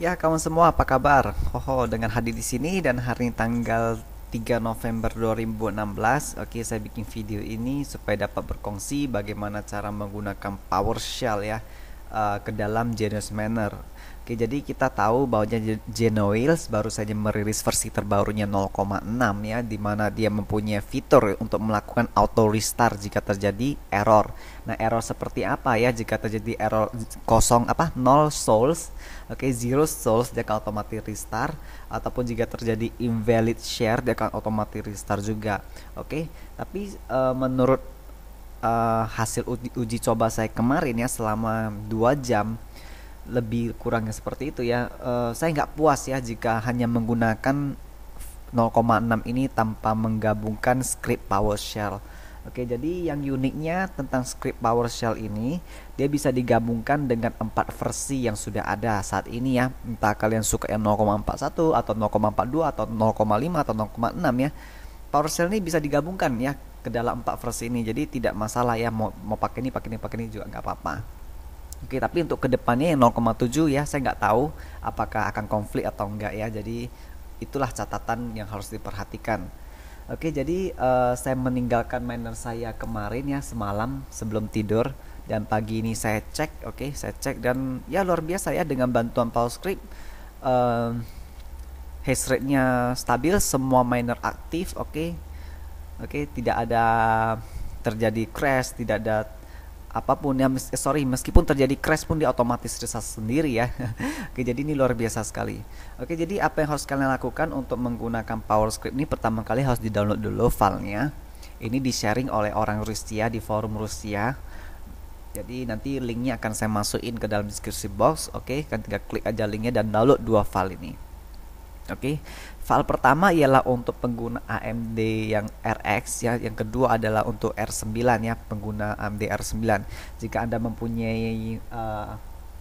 Ya, kawan semua apa kabar? Dengan hadir di sini dan hari ini tanggal 3 November 2016. Oke, saya bikin video ini supaya dapat berkongsi bagaimana cara menggunakan PowerShell ya ke dalam Genius Manor. Oke, jadi kita tahu bahwa Genoils baru saja merilis versi terbarunya 0,6 ya, di mana dia mempunyai fitur untuk melakukan auto restart jika terjadi error. Nah, error seperti apa ya jika terjadi error kosong apa 0 souls, oke, zero souls dia akan otomatis restart, ataupun jika terjadi invalid share dia akan otomatis restart juga. Oke, tapi menurut hasil uji coba saya kemarin ya selama 2 jam lebih kurangnya seperti itu ya. Saya nggak puas ya jika hanya menggunakan 0,6 ini tanpa menggabungkan script PowerShell. Oke, jadi yang uniknya tentang script PowerShell ini, dia bisa digabungkan dengan 4 versi yang sudah ada saat ini ya. Entah kalian suka yang 0,41 atau 0,42 atau 0,5 atau 0,6 ya. PowerShell ini bisa digabungkan ya ke dalam 4 versi ini. Jadi tidak masalah ya, mau pakai ini juga nggak apa-apa. Oke, tapi untuk kedepannya yang 0,7 ya, saya nggak tahu apakah akan konflik atau enggak ya. Jadi itulah catatan yang harus diperhatikan. Oke, jadi saya meninggalkan miner saya kemarin ya semalam sebelum tidur, dan pagi ini saya cek, oke, saya cek dan ya luar biasa ya dengan bantuan PowerScript, uh, hash rate-nya stabil, semua miner aktif, oke, oke, tidak ada terjadi crash, tidak ada apapun ya, meskipun terjadi crash pun dia otomatis reset sendiri ya. Oke, jadi ini luar biasa sekali. Oke, jadi apa yang harus kalian lakukan untuk menggunakan PowerScript ini? Pertama kali harus di-download dulu filenya. Ini di-sharing oleh orang Rusia di forum Rusia. Jadi nanti linknya akan saya masukin ke dalam deskripsi box. Oke, kan tinggal klik aja linknya dan download dua file ini. Oke, file pertama ialah untuk pengguna AMD yang RX ya, yang kedua adalah untuk R9 ya, pengguna AMD R9. Jika Anda mempunyai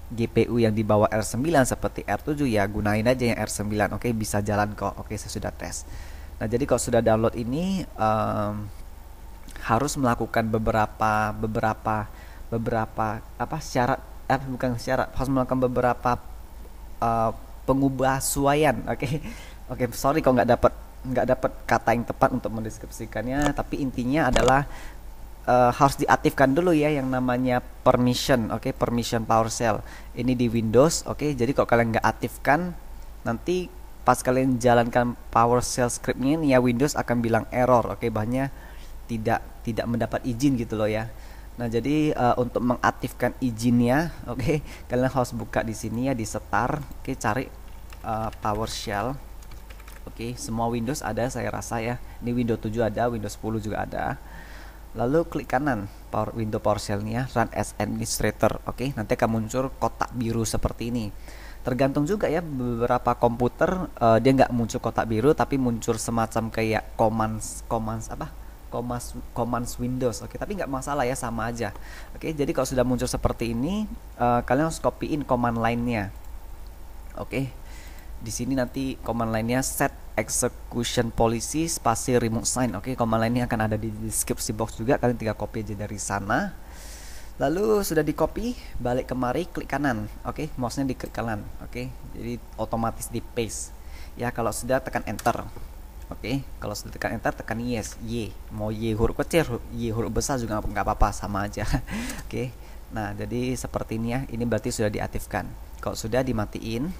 GPU yang di bawah R9 seperti R7 ya gunain aja yang R9. Oke, bisa jalan kok. Oke, saya sudah tes. Nah, jadi kalau sudah download ini harus melakukan beberapa apa syarat, bukan syarat, harus melakukan beberapa uh, pengubahsuaian. Oke. Oke, sorry kalau nggak dapat kata yang tepat untuk mendeskripsikannya, tapi intinya adalah harus diaktifkan dulu ya yang namanya permission. Oke, permission PowerShell ini di Windows. Oke, jadi kalau kalian nggak aktifkan, nanti pas kalian jalankan PowerShell scriptnya ini ya, Windows akan bilang error. Oke, bahannya tidak mendapat izin gitu loh ya. Nah, jadi untuk mengaktifkan izinnya, oke, kalian harus buka di sini ya, di start. Oke, cari PowerShell. Oke, semua Windows ada saya rasa ya. Ini Windows 7 ada, Windows 10 juga ada. Lalu klik kanan window PowerShell-nya, run as administrator. Oke, nanti akan muncul kotak biru seperti ini. Tergantung juga ya, beberapa komputer dia nggak muncul kotak biru tapi muncul semacam kayak commands Windows. Oke, tapi nggak masalah ya, sama aja. Oke, jadi kalau sudah muncul seperti ini, kalian harus copyin command line-nya. Oke, di sini nanti command line-nya set execution policy spasi remote sign. Oke, command line-nya akan ada di deskripsi box juga, kalian tinggal copy aja dari sana. Lalu sudah di copy, balik kemari, klik kanan. Oke, mouse-nya di klik kanan. Oke, jadi otomatis di paste. Ya, kalau sudah tekan enter. Oke, kalau sudah tekan enter, tekan yes, Y. Mau Y huruf kecil, Y huruf besar juga nggak apa-apa, sama aja. Oke, nah jadi seperti ini ya. Ini berarti sudah diaktifkan. Kalau sudah dimatiin,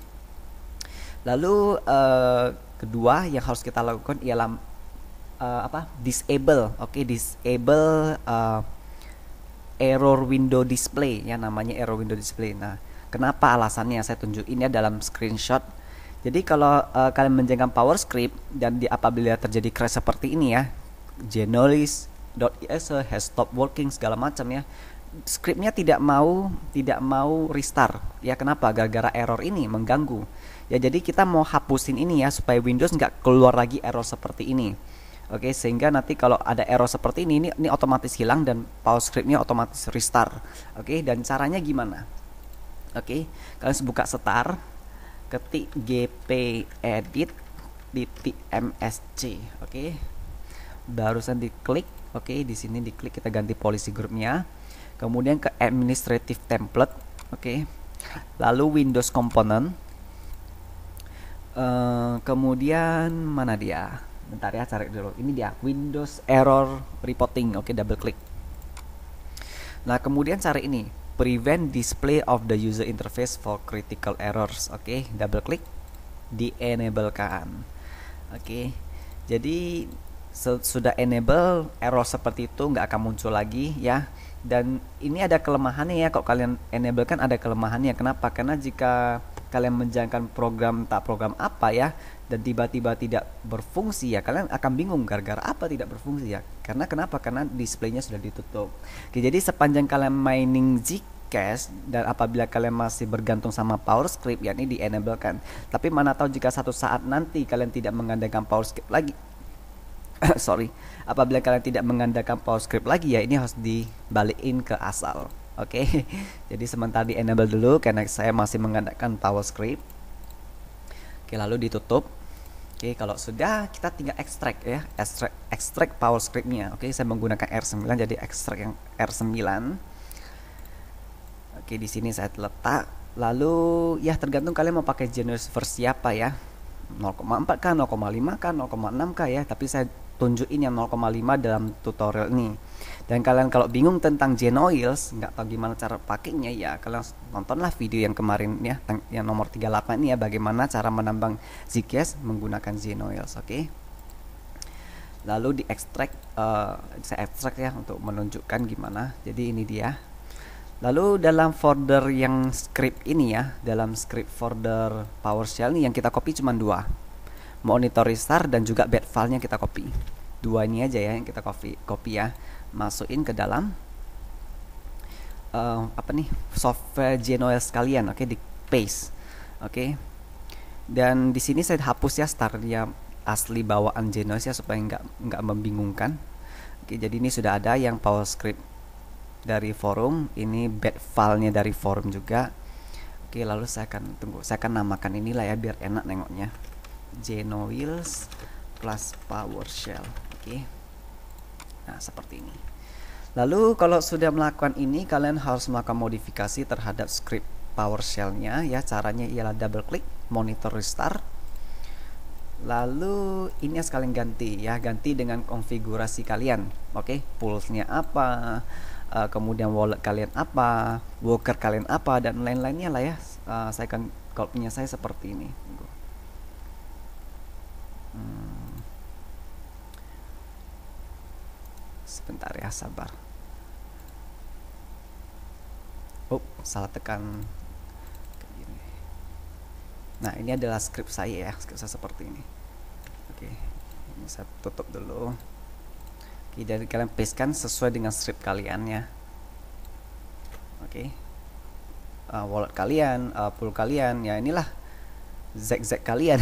lalu kedua yang harus kita lakukan ialah disable. Oke, disable error window display ya, namanya error window display. Nah, kenapa alasannya saya tunjukin ya dalam screenshot. Jadi kalau kalian menjalankan PowerScript dan apabila terjadi crash seperti ini ya, genolis.exe has stop working segala macam ya, scriptnya tidak mau restart ya. Kenapa? Gara-gara error ini mengganggu ya. Jadi kita mau hapusin ini ya supaya Windows nggak keluar lagi error seperti ini. Oke, sehingga nanti kalau ada error seperti ini otomatis hilang dan PowerScript-nya otomatis restart. Oke, dan caranya gimana? Oke, kalian buka start, ketik gpedit .msc. Oke, barusan diklik. Oke, di sini diklik, kita ganti policy groupnya, kemudian ke administrative template. Oke, lalu Windows component. Kemudian mana dia? Bentar ya, cari dulu. Ini dia, Windows Error Reporting. Oke, double klik. Nah, kemudian cari ini, Prevent Display of the User Interface for Critical Errors. Oke, double klik, di-enablekan. Oke, jadi sudah enable, error seperti itu nggak akan muncul lagi ya. Dan ini ada kelemahannya ya, kalau kalian enable kan ada kelemahannya. Kenapa? Karena jika kalian menjalankan program apa ya, dan tiba-tiba tidak berfungsi ya, kalian akan bingung gara-gara apa tidak berfungsi ya. Karena kenapa? Karena displaynya sudah ditutup. Oke, jadi sepanjang kalian mining Zcash dan apabila kalian masih bergantung sama PowerScript, ya ini di-enablekan. Tapi mana tahu jika satu saat nanti kalian tidak mengandalkan PowerScript lagi. Sorry, apabila kalian tidak mengandalkan PowerScript lagi ya, ini harus dibalikin ke asal. Oke, jadi sementara di enable dulu karena saya masih mengandalkan PowerScript. Oke, lalu ditutup. Oke, kalau sudah kita tinggal extract ya, extract PowerScript-nya. Oke, saya menggunakan R9 jadi extract yang R9. Oke, di sini saya letak. Lalu ya tergantung kalian mau pakai Genesis versi apa ya. 0,4 kah, 0,5 kah, 0,6 kah ya, tapi saya tunjukin yang 0,5 dalam tutorial ini. Dan kalian kalau bingung tentang Genoils, nggak tahu gimana cara pakainya ya, kalian nontonlah video yang kemarin ya, yang nomor 38 ini ya, bagaimana cara menambang Zcash menggunakan Genoils. Oke. Lalu di extract, saya extract ya untuk menunjukkan gimana. Jadi ini dia. Lalu dalam folder yang script ini ya, dalam script folder PowerShell ini yang kita copy cuma dua, monitor restart dan juga bad filenya kita copy. Dua ini aja ya yang kita copy ya, masukin ke dalam software Genoils kalian. Oke, di paste. Oke, dan di sini saya hapus ya startnya asli bawaan Genoils ya supaya nggak membingungkan. Oke, jadi ini sudah ada yang PowerScript dari forum, ini bad filenya dari forum juga. Oke, lalu saya akan namakan inilah ya biar enak nengoknya, Genoils plus PowerShell. Oke, nah seperti ini. Lalu kalau sudah melakukan ini, kalian harus melakukan modifikasi terhadap script PowerShell-nya ya. Caranya ialah double klik, monitor restart. Lalu ini sekalian ganti ya, ganti dengan konfigurasi kalian. Oke, pulse-nya apa, kemudian wallet kalian apa, worker kalian apa, dan lain-lainnya lah ya. Saya kan kalau punya saya seperti ini. Sebentar ya, sabar. Oh, salah tekan. Nah, ini adalah script saya ya, script saya seperti ini. Oke, ini saya tutup dulu. Oke, jadi kalian pastekan sesuai dengan script kalian ya. Oke, wallet kalian, pool kalian, ya inilah ZZ kalian.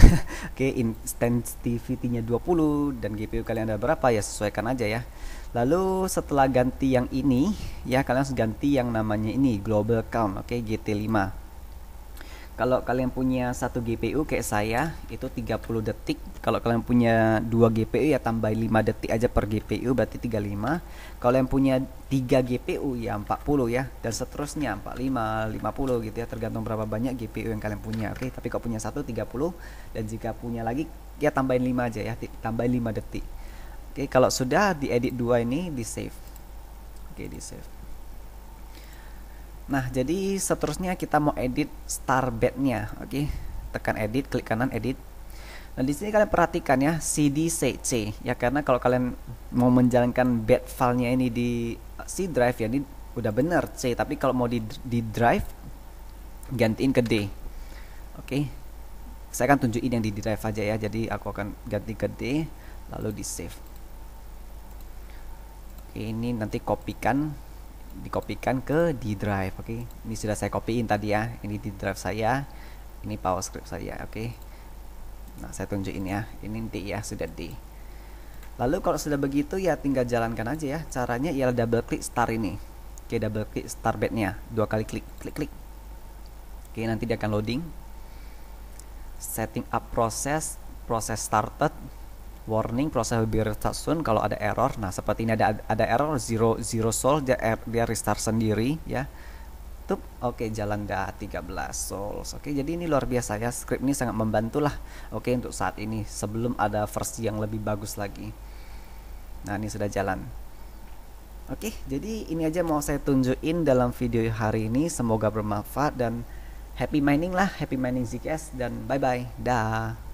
Oke, intensity-nya 20 dan GPU kalian ada berapa ya, sesuaikan aja ya. Lalu setelah ganti yang ini ya, kalian harus ganti yang namanya ini global count. Oke, GT5. Kalau kalian punya 1 GPU kayak saya itu 30 detik. Kalau kalian punya 2 GPU ya tambah 5 detik aja per GPU, berarti 35. Kalau yang punya 3 GPU ya 40 ya, dan seterusnya 45, 50 gitu ya, tergantung berapa banyak GPU yang kalian punya. Oke, tapi kalau punya 1 30, dan jika punya lagi ya tambahin 5 aja ya, tambahin 5 detik. Oke, kalau sudah diedit 2 ini di save. Oke, di save. Nah, jadi seterusnya kita mau edit starbed-nya. Oke, tekan edit, klik kanan edit. Nah, di sini kalian perhatikan ya, CD C ya, karena kalau kalian mau menjalankan bed filenya ini di C drive ya, ini udah bener C, tapi kalau mau di drive gantiin ke D. Oke, saya akan tunjukin yang di drive aja ya, jadi aku akan ganti ke D lalu di save. Oke, ini nanti dikopikan ke D drive. Oke, ini sudah saya copyin tadi ya, ini D drive saya, ini PowerScript saya. Oke, nah saya tunjukin ya, ini D ya, sudah D. Lalu kalau sudah begitu ya tinggal jalankan aja ya. Caranya ialah double klik start ini. Oke, double klik starbed-nya, 2 kali klik. Oke, nanti dia akan loading. Setting up proses started. Warning, proses will be restart soon. Kalau ada error, nah seperti ini ada error zero solve, dia restart sendiri ya. tutup. Oke, jalan dah 13 souls. Oke, jadi ini luar biasa ya, script ini sangat membantu lah. Oke, untuk saat ini sebelum ada versi yang lebih bagus lagi. Nah, ini sudah jalan. Oke, jadi ini aja mau saya tunjukin dalam video hari ini. Semoga bermanfaat dan happy mining lah, happy mining ZKS, dan bye bye, dah.